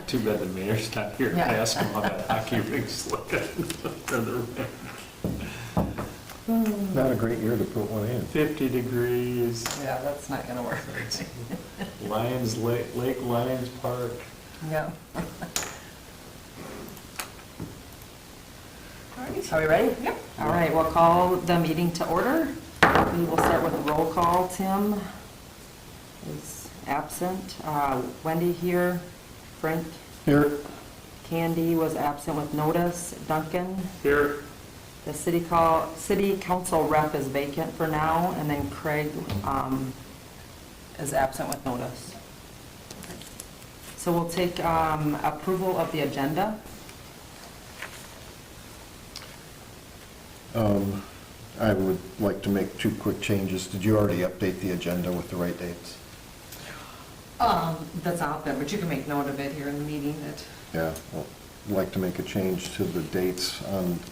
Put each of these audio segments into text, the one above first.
Too bad the mayor's not here to Yeah. ask him how that hockey rink's looking. For the rain. Not a great year to put one in. 50 degrees. Yeah, that's not gonna work. Lions, Lake Lions Park. Yeah. Are we ready? Yep. All right, we'll call the meeting to order. We will start with a roll call. Tim is absent. Wendy here. Frank. Here. Kandi was absent with notice. Duncan. Here. The city council rep is vacant for now, and then Craig is absent with notice. So we'll take approval of the agenda. I would like to make 2 quick changes. Did you already update the agenda with the right dates? That's out there, but you can make note of it here in the meeting that. Yeah, well, I'd like to make a change to the dates.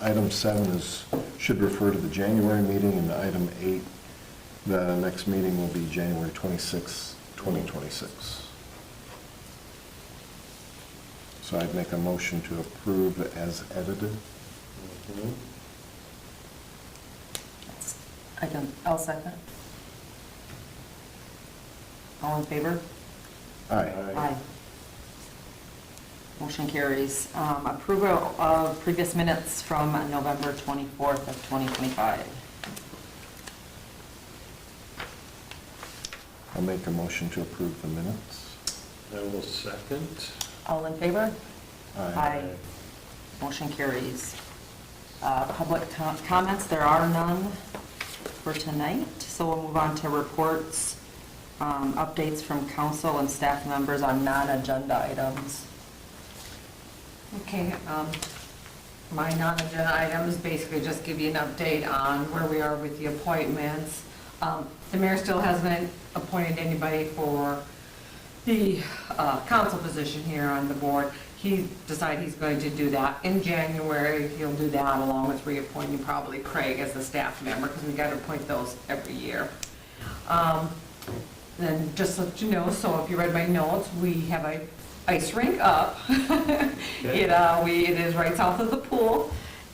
Item 7 should refer to the January meeting, and item 8, the next meeting will be January 26, 2026. So I'd make a motion to approve as edited. I'll second. All in favor? Aye. Aye. Motion carries. Approval of previous minutes from November 24th of 2025. I'll make a motion to approve the minutes. I will second. All in favor? Aye. Motion carries. Public comments, there are none for tonight, so we'll move on to reports, updates from council and staff members on non-agenda items. Okay, my non-agenda items basically just give you an update on where we are with the appointments. The mayor still hasn't appointed anybody for the council position here on the board. He decided he's going to do that in January. He'll do that along with reappointing probably Craig as a staff member, because we got to appoint those every year. Then just so that you know, so if you read my notes, we have a ice rink up. It is right south of the pool.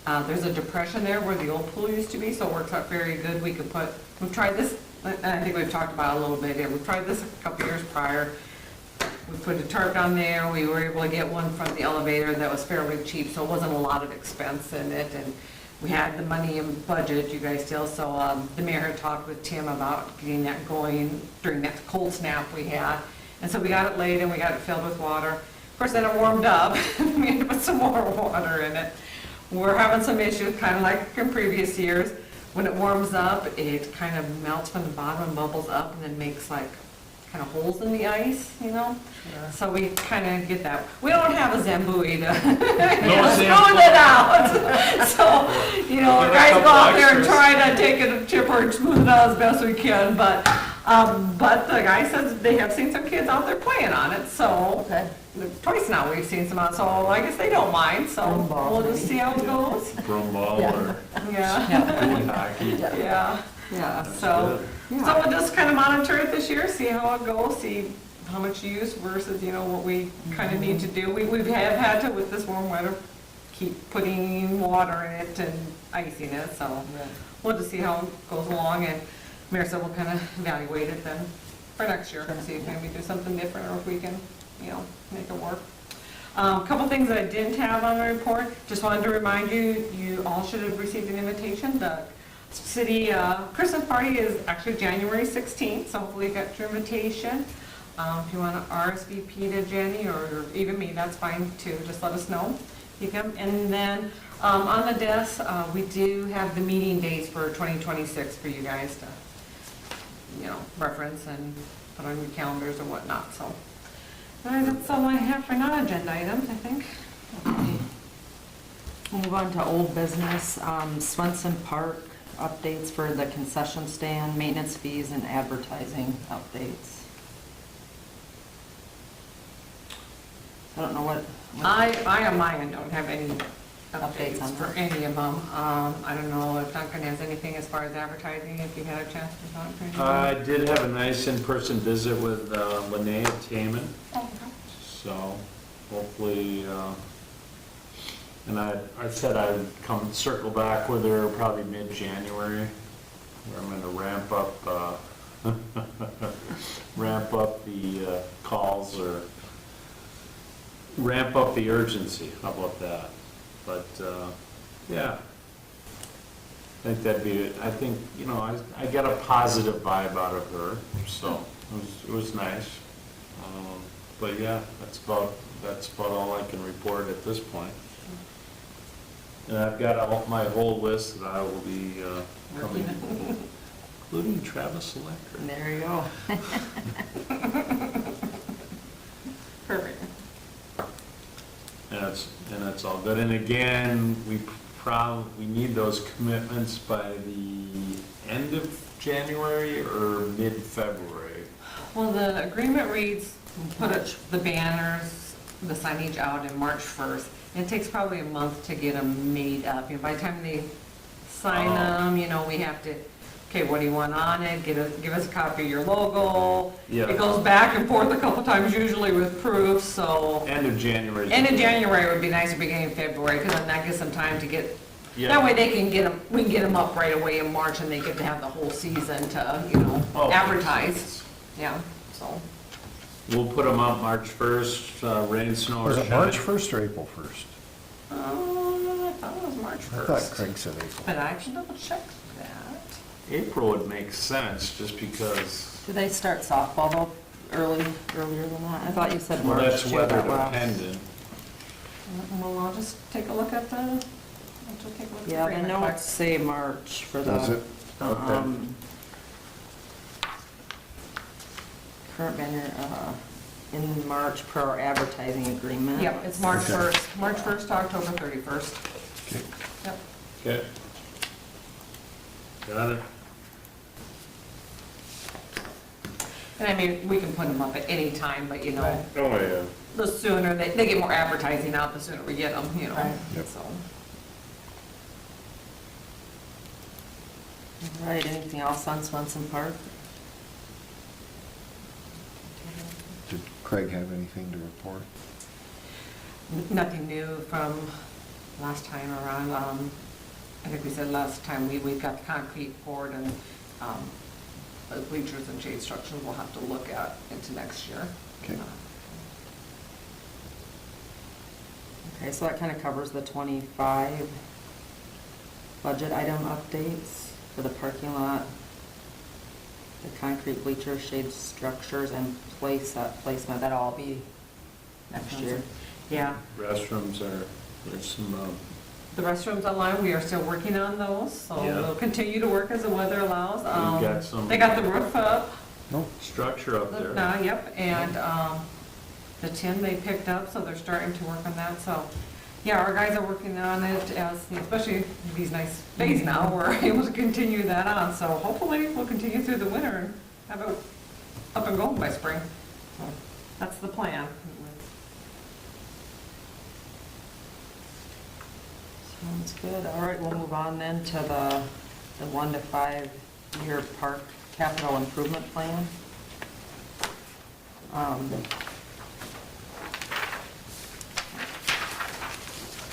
There's a depression there where the old pool used to be, so it works out very good. We've tried this, and I think we've talked about it a little bit here. We've tried this a couple years prior. We put a tarp down there. We were able to get one from the elevator that was fairly cheap, so it wasn't a lot of expense in it. And we had the money in budget, you guys still, so the mayor had talked with Tim about getting that going during that cold snap we had. And so we got it laid and we got it filled with water. Of course, then it warmed up. We had to put some more water in it. We're having some issues, kind of like in previous years. When it warms up, it kind of melts from the bottom and bubbles up and then makes like kind of holes in the ice, you know? Sure. So we kind of get that. We don't have a Zambui to No smooth it out. So, you know, Get a guys go couple out there and extras. try to take it a chipper and smooth it out as best we can. But the guy says they have seen some kids out there playing on it, so Okay. twice now we've seen some out, so I guess they don't mind, so Broom ball, we'll just see how it goes. Broom ball Yeah. or Yeah, pool hockey. yeah, yeah, so Yeah. we'll just kind of monitor it this year, see how it goes, see how much use versus, you know, what we kind of need to do. We have had to, with this warm weather, keep putting water in it and icing it, so we'll just see how it goes along, and Mayor said we'll kind of evaluate it then for next year, see if maybe do something different, or if we can, you know, make it work. A couple things that I didn't have on the report, just wanted to remind you, you all should have received an invitation. The city Christmas party is actually January 16th, so hopefully you got your invitation. If you want to RSVP to Jenny or even me, that's fine too, just let us know. You can, and then on the desk, we do have the meeting dates for 2026 for you guys to, you know, reference and put on your calendars or whatnot, so. That's all I have for non-agenda items, I think. Move on to old business, Swenson Park updates for the concession stand, maintenance fees, and advertising updates. I don't know what. I on my end don't have any Updates updates on for that. any of them. I don't know if Duncan has anything as far as advertising, if you had a chance to talk to him. I did have a nice in-person visit with Lene at Taman, Oh, okay. so hopefully, and I said I'd come circle back with her probably mid-January, where I'm gonna ramp up the calls, or ramp up the urgency, how about that? But, yeah. I think that'd be, I think, you know, I got a positive vibe out of her, so it was nice. But yeah, that's about all I can report at this point. And I've got my whole list that I will be coming, including Travis Electric. There you go. Perfect. And that's all good. And again, we need those commitments by the end of January or mid-February. Well, the agreement reads, put the banners, the signage out in March 1st. It takes probably a month to get them made up. You know, by the time they sign them, you know, we have to, okay, what do you want on it? Give us a copy of your logo. Yeah. It goes back and forth a couple times, usually with proof, so. End of January. End of January would be nice, or beginning of February, because then that gives them time to get, Yeah. that way they can get them, we can get them up right away in March, and they get to have the whole season to, you know, Oh. advertise. Yeah, so. We'll put them up March 1st, rain, snow, or Was shine. it March 1st or April 1st? I thought it was March I 1st. thought Craig said April. But I should double check that. April would make sense, just because, Do they start softball though earlier than that? I thought you said well, March that's too, weather but wow. dependent. Well, I'll just take a look at the Yeah, the agreement notes quick. say March for the. Does it? um, Current banner, in March per our advertising agreement. Yep, it's March Okay. 1st, March 1st to October 31st. Okay. Yep. Okay. Got it. And I mean, we can put them up at any time, but you know, Oh, yeah. the sooner, they get more advertising out, the sooner we get them, you know, Right. Yep. so. All right, anything else on Swenson Park? Did Craig have anything to report? Nothing new from last time around. I think we said last time, we've got the concrete poured, and the bleachers and shade structure we'll have to look at into next year. Okay. Okay, so that kind of covers the 25 budget item updates for the parking lot, the concrete bleacher, shade structures, and placement. That'll all be next year. Yeah, Restrooms there's some, the restrooms online, we are still working on those, so Yeah. we'll continue to work as the weather allows. We've got some- They got the roof up, No? structure up there. yep, and the tin they picked up, so they're starting to work on that, so. Yeah, our guys are working on it as, especially these nice days now, we're able to continue that on, so hopefully we'll continue through the winter and have it up and going by spring. So that's the plan. Sounds good. All right, we'll move on then to the 1 to 5 year park capital improvement plan. I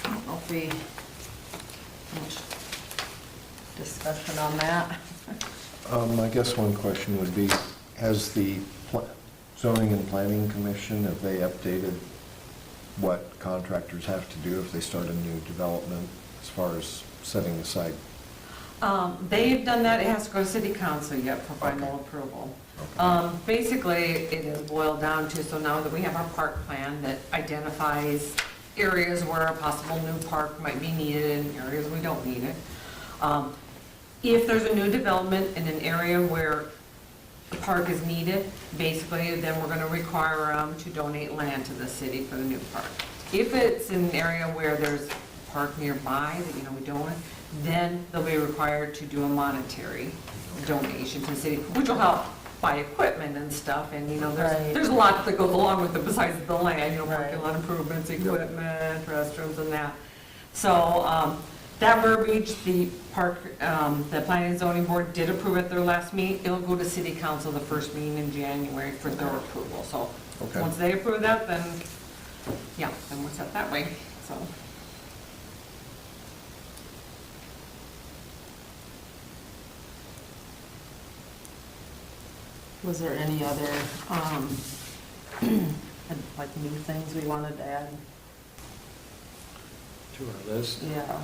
don't know if we, much discussion on that. I guess one question would be, has the zoning and planning commission, have they updated what contractors have to do if they start a new development as far as setting aside? They've done that, it has to go to city council yet for final approval. Basically, it is boiled down to, so now that we have our park plan that identifies areas where a possible new park might be needed and areas we don't need it. If there's a new development in an area where the park is needed, basically, then we're gonna require them to donate land to the city for the new park. If it's in an area where there's a park nearby that, we don't, then they'll be required to do a monetary donation to the city, which will help buy equipment and stuff, and, Right. there's a lot that goes along with it besides the land, Right. parking lot improvements, equipment, restrooms and that. So, that verbiage, the park, the planning and zoning board did approve at their last meeting. It'll go to city council the first meeting in January for their approval. So, Okay. once they approve that, then yeah, then we're set that way, so. Was there any other, like new things we wanted to add? To our list. Yeah.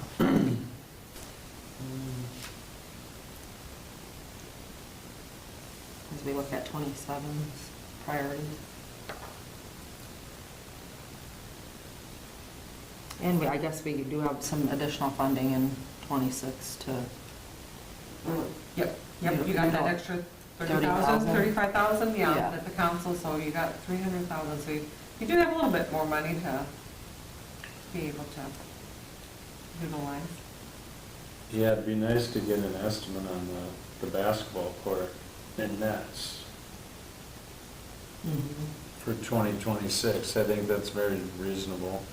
As we look at 27's priorities. And I guess we do have some additional funding in 26 to, Yep, you got that extra 30,000, 30,000. 35,000, yeah, Yeah. at the council, so you got 300,000, so you do have a little bit more money to be able to utilize. Yeah, it'd be nice to get an estimate on the basketball court and nets for 2026. I think that's very reasonable.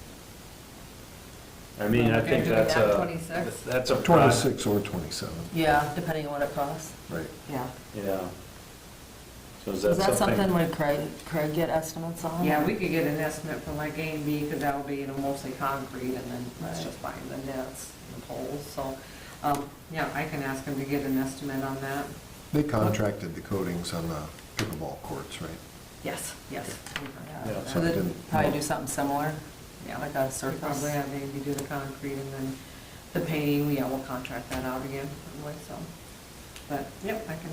I mean, I Okay, think doing that's that a, 26? that's a. 26 or 27, yeah, depending on what it costs. right. Yeah. Yeah. So Is that something would Craig get estimates on? Yeah, we could get an estimate for like A and B, because that'll be, mostly concrete, and then it's Right. just buying the nets and the poles, so, yeah, I can ask him to get an estimate on that. They contracted the coatings on the pickleball courts, right? Yes, yes. Yeah. Yeah. So they'd probably do something similar, Yeah, like a we surface. probably have Andy do the concrete, and then the painting, yeah, we'll contract that out again, anyway, so. But, yep, I can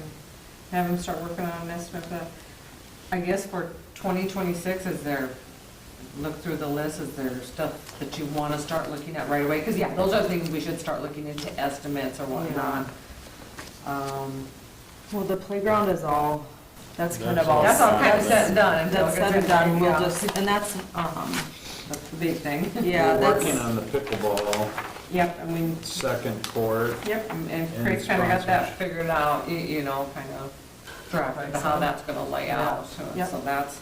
have him start working on an estimate, but I guess for 2026, is there, look through the list, is there stuff that you want to start looking at right away? Because, yeah, those are things we should start looking into, estimates or whatnot. Well, the playground is all, that's kind of That's all. That's all kind of set and done until That's it gets said and done, we'll yeah. just, and that's, That's the big thing. yeah, We're that's. working on the pickleball Yep, I mean, second court. yep, and And Craig's kind of got that sponsors. figured out, kind of drafted how that's going to lay out. Yep. So that's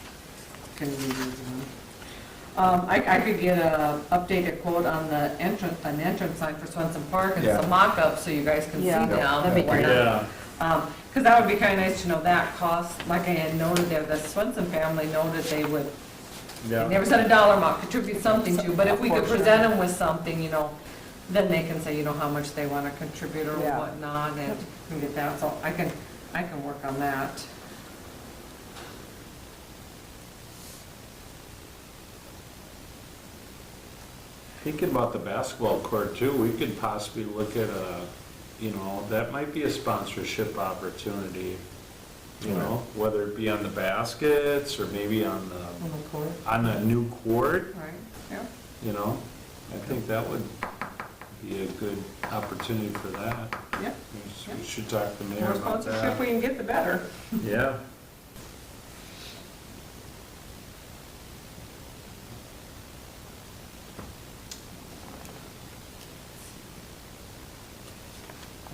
going to be easy. I could get a updated quote on the an entrance sign for Swenson Park and Yeah. some mock-ups so you guys can see Yeah, now. that'd be what we're great. not- Yeah. Because that would be kind of nice to know that cost, like I had noted there, the Swenson family noted they would, they never said a dollar amount, contribute something to, but if we could Portion. present them with something, then they can say, how much they want to contribute or Yeah. whatnot, and get that, so I can work on that. Thinking about the basketball court too, we could possibly look at that might be a sponsorship opportunity, whether it be on the baskets or maybe on the new court, Right, yeah. I think that would be a good opportunity for that. Yep. We should talk to the The mayor more about sponsorship we that. can get, the better. Yeah.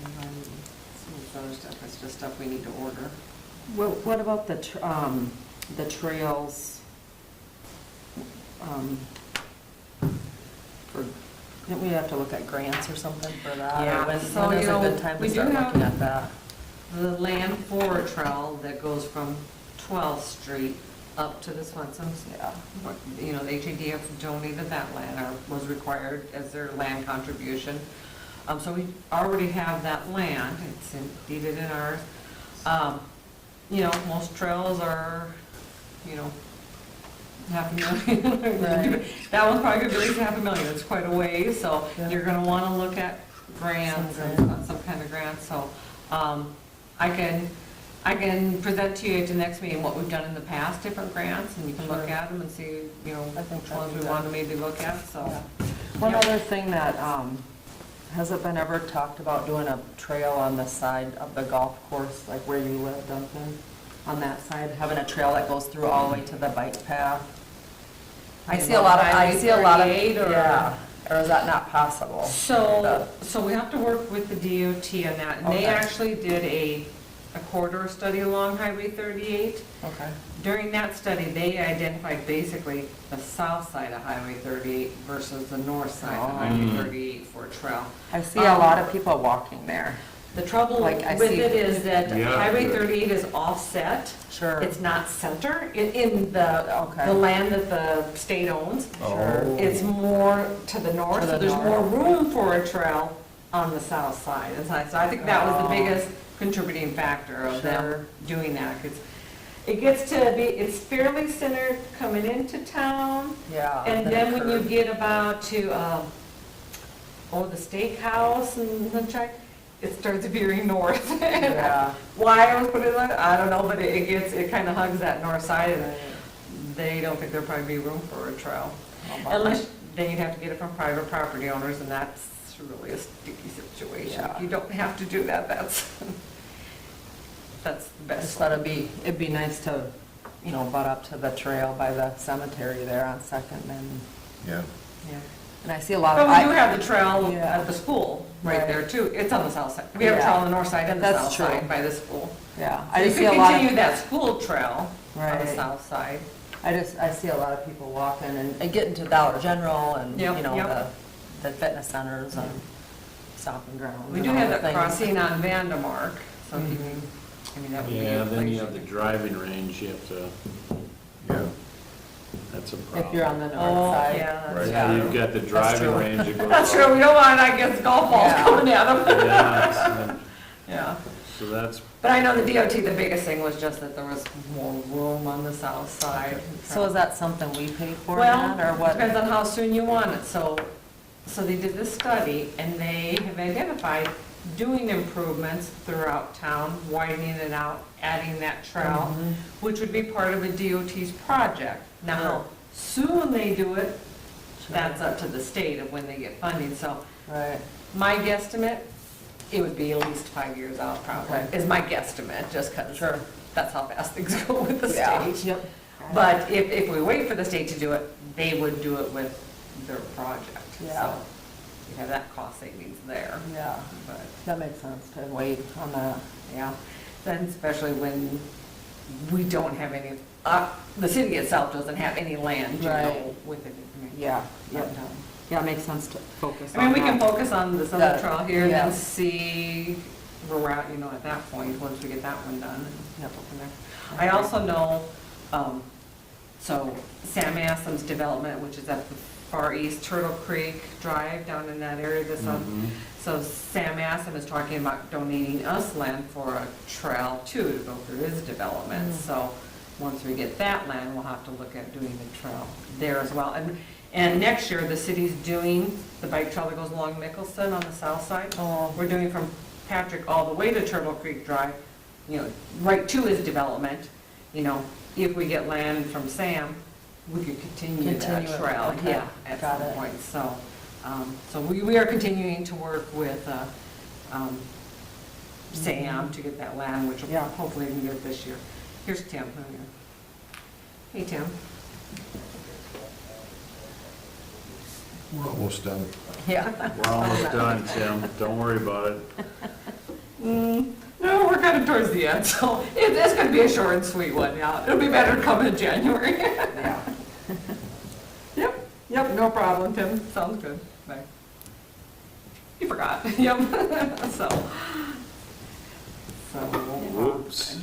And then some of this other stuff is just stuff we need to order. What about the trails? Didn't we have to look at grants or something for that? Or Yeah, when so, is a good time we to do start have- looking at that? The land forward trail that goes from 12th Street up to the Swensons. Yeah. The HADF donated that land, or was required as their land contribution. So we already have that land, it's deeded in ours. Most trails are, $500,000. Right. That one's probably gonna be at least $500,000, it's quite a ways, so Yeah. you're gonna wanna look at grants Some and some kind of grants, so, I can present to you at the next meeting what we've done in the past, different grants, and you can look Sure. at them and see, I think which ones that'd be we want to maybe look at, so. Yeah. One other thing that, has it been ever talked about doing a trail on the side of the golf course, like where you live, Duncan? On that side, having a trail that goes through all the way to the bike path? I see a lot of, Highway 38 or- yeah, or is that not possible? So we have to work with the DOT on that, and they Okay. actually did a corridor study along Highway 38. Okay. During that study, they identified basically the south side of Highway 38 versus the north side of Oh. Highway 38 for a trail. I see a lot of people walking there. The trouble Like, with I it see- is that Yeah. Highway 38 is offset. Sure. It's not center in the Okay. land that the state owns. Sure. It's more to the north, To so the there's north. more room for a trail on the south side. And so I think that was the Oh. biggest contributing factor of Sure. them doing that. 'Cause it gets to be, it's fairly centered coming into town. Yeah. And then when you curve. get about to, the steakhouse and the check, it starts veering north. Yeah. Why I was putting it like, I don't know, but it kind of hugs that north side, and they don't think there'll probably be room for a trail. Unless, then you'd have to get it from private property owners, and that's really a sticky situation. Yeah. If you don't have to do that, that's the I best. just thought it'd be nice to, butt up to the trail by the cemetery there on Second and, Yeah. Yeah. and I see a lot But of. we do have the trail Yeah. at the school right Right. there too. It's on the south side. We have a Yeah. trail on the north side and the That's south true. side by the school. Yeah, So I you just see could a lot continue of, that school trail on the Right. south side. I see a lot of people walking and getting to Dollar General and, Yep, yep. the fitness centers and stomping grounds. We and do all have the that things. crossing on Vandemark, so if you can, that would be Yeah, a then you place have the could- driving range, you have to, Yeah. that's a problem. If you're on the north Oh, side. yeah, Right. that's Yeah, you've got the driving true. range that goes. That's true, we don't want, I guess, golf balls Yeah. coming at them. Yeah, Yeah. so that's, But I know the DOT, the biggest thing was just that there was more room on the south side. So is that something we pay for Well, then, or what? depends on how soon you want it. So they did this study, and they have identified doing improvements throughout town, widening it out, adding that trail, Mhm. which would be part of a DOT's project. Now, how soon they do it, that's up to the state of when they get funding. So Right, my guesstimate, it would be at least 5 years out probably, Okay. is my guesstimate, just because Sure. that's how fast things go with the yeah, state. yep. But if we wait for the state to do it, they would do it with their project. Yeah. So you have that cost savings there. Yeah, But, that makes sense to wait on that. yeah, then especially when we don't have any, the city itself doesn't have any land, Right. with it. Yeah, Yep. Yeah, it makes sense to focus on I mean, we can that. focus on this other That- trail here and yeah. then see where we're at, at that point, once we get that one done. And Yep. go from there. I also know, so Sam Assom's development, which is at the far east Turtle Creek Drive down in that area this mhm. So Sam Assom is talking about donating us land for a trail too, to go through his development. Mm. So once we get that land, we'll have to look at doing the trail there as well. And next year, the city's doing the bike trail that goes along Mickelson on the south side. Oh, We're doing from Patrick all the way to Turtle Creek Drive, right to his development. If we get land from Sam, we could continue that Continue it, trail, okay. yeah, at Got some it. point. So we are continuing to work with Sam to get that land, which Yeah. hopefully we can get this year. Here's Tim. Hey, Tim. We're almost done. yeah. We're almost done, Tim, don't worry about it. No, we're kind of towards the end, so it's going to be a short and sweet one, yeah. It'll be better to come in January. Yeah. Yep, no problem, Tim. Sounds good. Bye. You forgot. Yep. So. Whoops.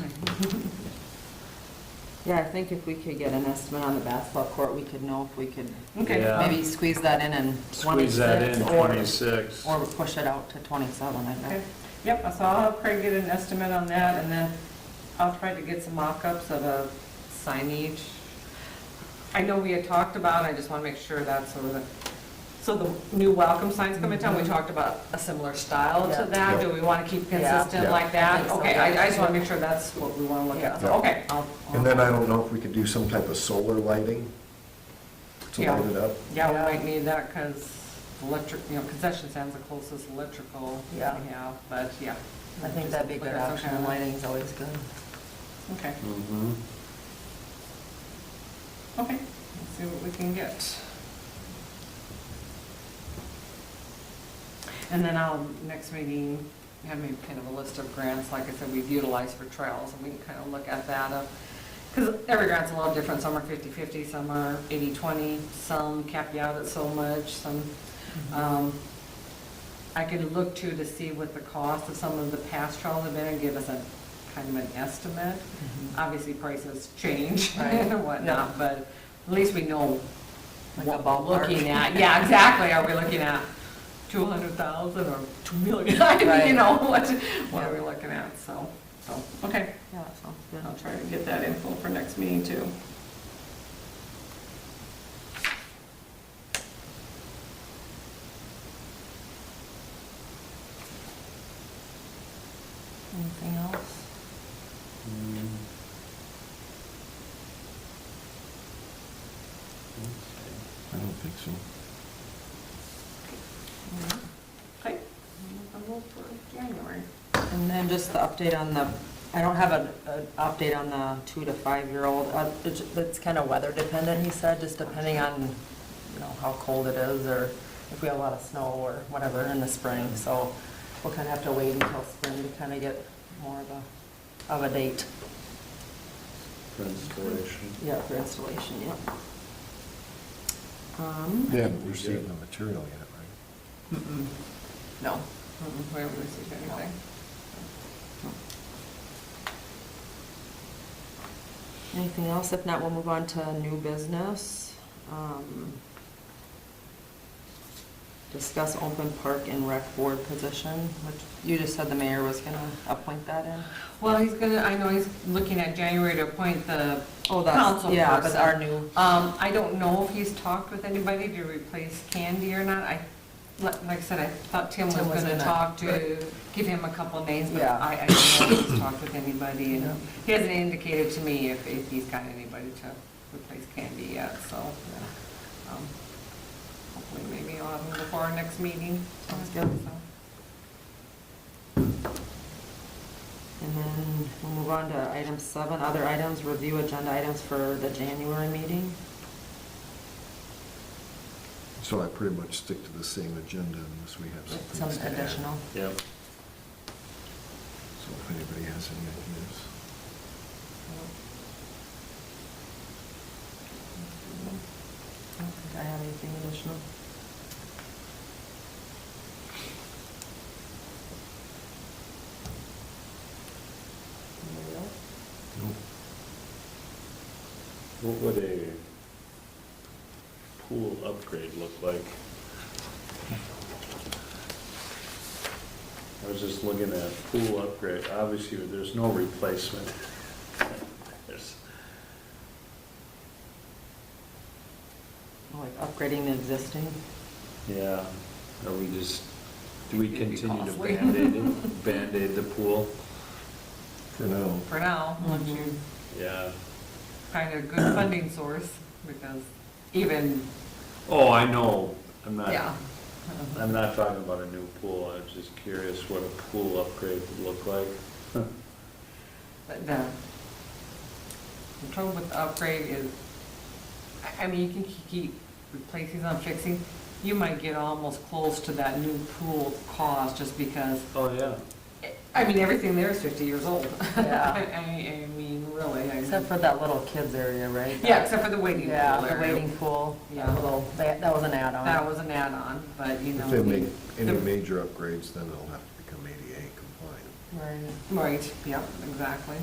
Yeah, I think if we could get an estimate on the basketball court, we could know if we could Okay. Yeah. maybe squeeze that in 26. Squeeze that in, or- 26. Or push it out to 27, I Okay. think. Yep, so I'll have Craig get an estimate on that, and then I'll try to get some mock-ups of a signage. I know we had talked about, I just want to make sure that's sort of the, so the new welcome signs come in town, we talked about a similar style Yeah. to that. Yep. Do we want to keep Yeah. consistent Yeah. like I that? think so, Okay, yeah. I just want to make sure that's what we want to look at. So, Yeah. okay. And then I don't know if we could do some type of solar lighting to Yeah. light it up. Yeah, we might need that because electric, Concession stands the closest electrical we Yeah. have, but yeah. I think that'd be a Look good at some option, kind of- lighting's always good. Okay, Mhm. okay, let's see what we can get. And then next meeting, have maybe kind of a list of grants, like I said, we've utilized for trails, and we can kind of look at that. Because every grant's a little different, some are 50/50, some are 80/20, some cap you out at so much, some, I could look to see what the cost of some of the past trials have been and give us a kind of an estimate. Obviously, prices change Right. and whatnot, but at least we know Like what a we're ballpark. looking at. Yeah, exactly. Are we looking at 200,000 or 2 million? I mean, Right. you know, what Yeah. are we looking at? So, okay. Yeah, that sounds good. I'll try to get that info for next meeting too. Anything else? I don't think so. Okay. I'm going for January. And then just the update on the, I don't have an update on the 2 to 5-year-old. It's kind of weather dependent, he said, just depending on, you know, how cold it is or if we have a lot of snow or whatever in the spring. So we'll kind of have to wait until spring to kind of get more of a date. For installation. Yeah, for installation, yeah. They haven't received the material yet, right? No. We haven't received anything. Anything else? If not, we'll move on to new business. Discuss open park and rec board position, which you just said the mayor was gonna appoint that in. Well, he's gonna, I know he's looking at January to appoint the Oh, that's, council yeah, but person. our new, I don't know if he's talked with anybody to replace Kandi or not. Like I said, I thought Tim was Tim was gonna gonna- talk to, give him a couple names, but Yeah. I don't know if he's talked with anybody. Yeah. And he hasn't indicated to me if he's got anybody to replace Kandi yet, so. Hopefully maybe I'll have him before our next meeting. Sounds good. So. and then we'll move on to item 7, other items, review agenda items for the January meeting. So I pretty much stick to the same agenda unless we have With something some to add. additional. Yep. So if anybody has any ideas. I don't think I have anything additional. Anybody else? Nope. What would a pool upgrade look like? I was just looking at pool upgrade, obviously, there's no replacement. There's- Like upgrading the existing? Yeah, are we just, do we It'd be continue to costly. Band-Aid the pool? For now. For now, unless you Yeah. find a good funding source, because even, Oh, I know, yeah. I'm not talking about a new pool, I was just curious what a pool upgrade would look like. But the trouble with the upgrade is, I mean, you can keep replacing and fixing. You might get almost close to that new pool cost just because, Oh, yeah. I mean, everything there is 50 years old. Yeah. I mean, really. Except for that little kids area, right? Yeah, except for the waiting pool Yeah, the area. waiting pool, Yeah. that little, that was an add-on. That was an add-on, but you know. If they make any the- major upgrades, then they'll have to become ADA compliant. Right. Right, yep, exactly.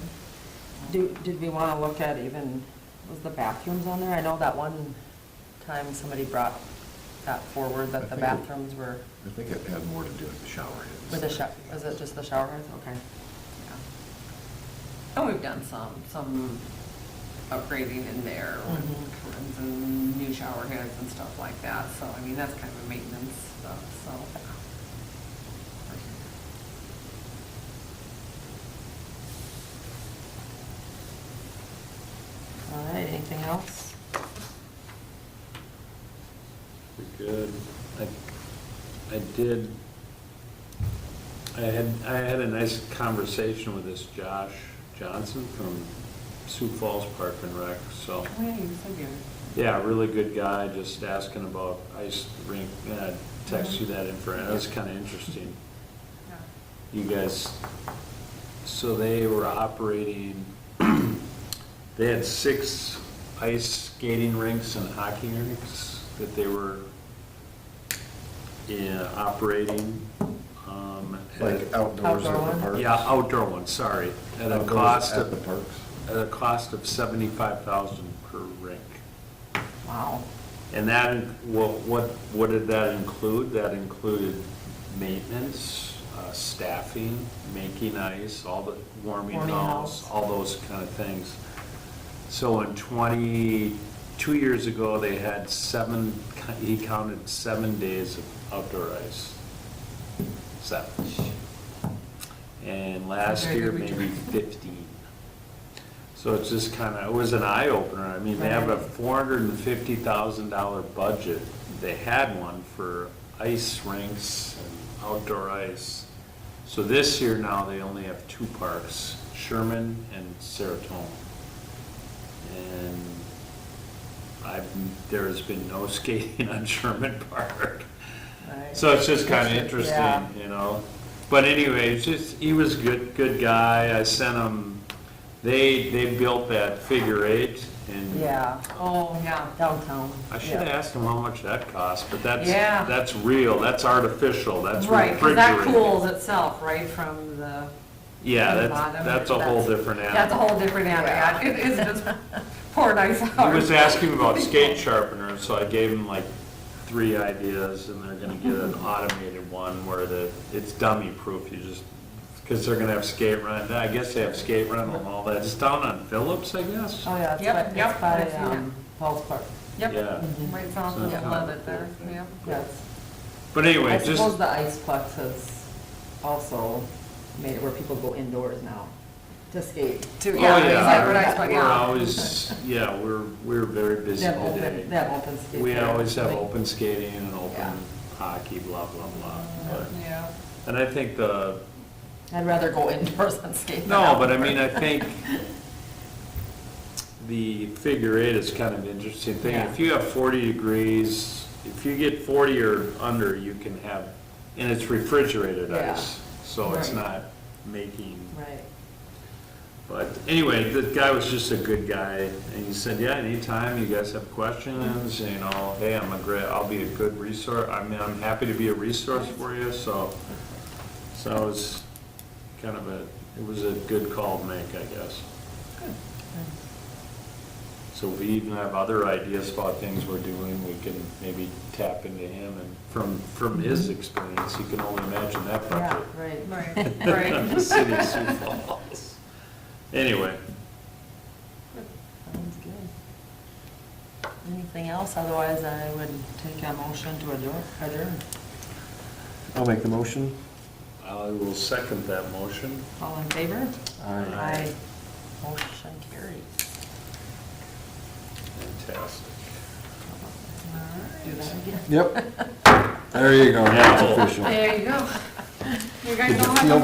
Did we want to look at even, was the bathrooms on there? I know that one time somebody brought that forward, I that the think it- bathrooms were, I think it had more to do with the shower heads. with the shower, is it just the shower heads? Okay. Yeah. And we've done some upgrading in there, with Mhm. curtains and new shower heads and stuff like that, so, I mean, that's kind of a maintenance stuff, so. All right, anything else? We're good. I had a nice conversation with this Josh Johnson from Sioux Falls Park and Rec, so, Oh, yeah, you said you. yeah, really good guy, just asking about ice rink, yeah, I'd text you that info, that was kind of interesting. Yeah. You guys, so they were operating, they had 6 ice skating rinks and hockey rinks that they were operating Like outdoors Outdoor at one? the parks? Yeah, outdoor one, sorry. At a Outdoors cost at the of, parks? at a cost of 75,000 per rink. Wow. And that, what did that include? That included maintenance, staffing, making ice, all the warming Warming house, house. all those kind of things. So in 2 years ago, they had he counted 7 days of outdoor ice. 7. And last Very year, good maybe return. 15. So it's just kind of, it was an eye opener. I mean, they have a $450,000 budget. They had one for ice rinks and outdoor ice. So this year now, they only have 2 parks, Sherman and Saratoga. And there's been no skating on Sherman Park. Right. So it's just kind of Yeah. interesting, you know? But anyway, it's just, he was a good guy. I sent him, they built that figure 8 and Yeah, Oh, yeah. downtown. I should have asked him how much that cost, but Yeah. that's real, that's artificial, that's Right, because that refrigerated. cools itself, right, from the, Yeah, from the that's, bottom. that's a whole different animal. That's a whole different animal, yeah. It is just pour ice out. He was asking about skate sharpeners, so I gave him like 3 ideas, and they're gonna get an automated one where it's dummy proof, you just, because they're gonna have skate run, I guess they have skate rental and all that. It's down on Phillips, I guess. Oh, yeah, Yep, it's yep, by, I've seen it. Paul's Park. Yep, Yeah. right south So of it's the kind of Levitt a there, cool thing. yeah. Yes. But anyway, I just. suppose the Iceplex has also made it where people go indoors now to skate. To, Oh, yeah, yeah. exactly, right, but We're yeah. always, yeah, we're very busy They have today. open, they have open skate. We there. always have Like, open skating and Yeah. open hockey, blah, blah, blah. But- Yeah. And I think I'd rather go indoors than skate. no, but I mean, I think the figure 8 is kind of an interesting thing. Yeah. If you have 40 degrees, if you get 40 or under, you can have, and it's refrigerated Yeah. ice, so it's Right. not making. Right. But anyway, the guy was just a good guy, and he said, yeah, anytime you guys have questions, you know, hey, I'll be a good resource, I mean, I'm happy to be a resource for you, so it was kind of it was a good call to make, I guess. So if we even have other ideas about things we're doing, we can maybe tap into him, and from his experience, you can only imagine that Yeah, budget. right. Right, right. The city of Sioux Falls. Anyway. Sounds good. Anything else? Otherwise, I would take a motion to adjourn. I'll make the motion. I will second that motion. All in favor? Aye. Motion carries. Fantastic. Do that again. Yep. There you go, Yeah. that's official. There you go. You guys Did you don't have feel to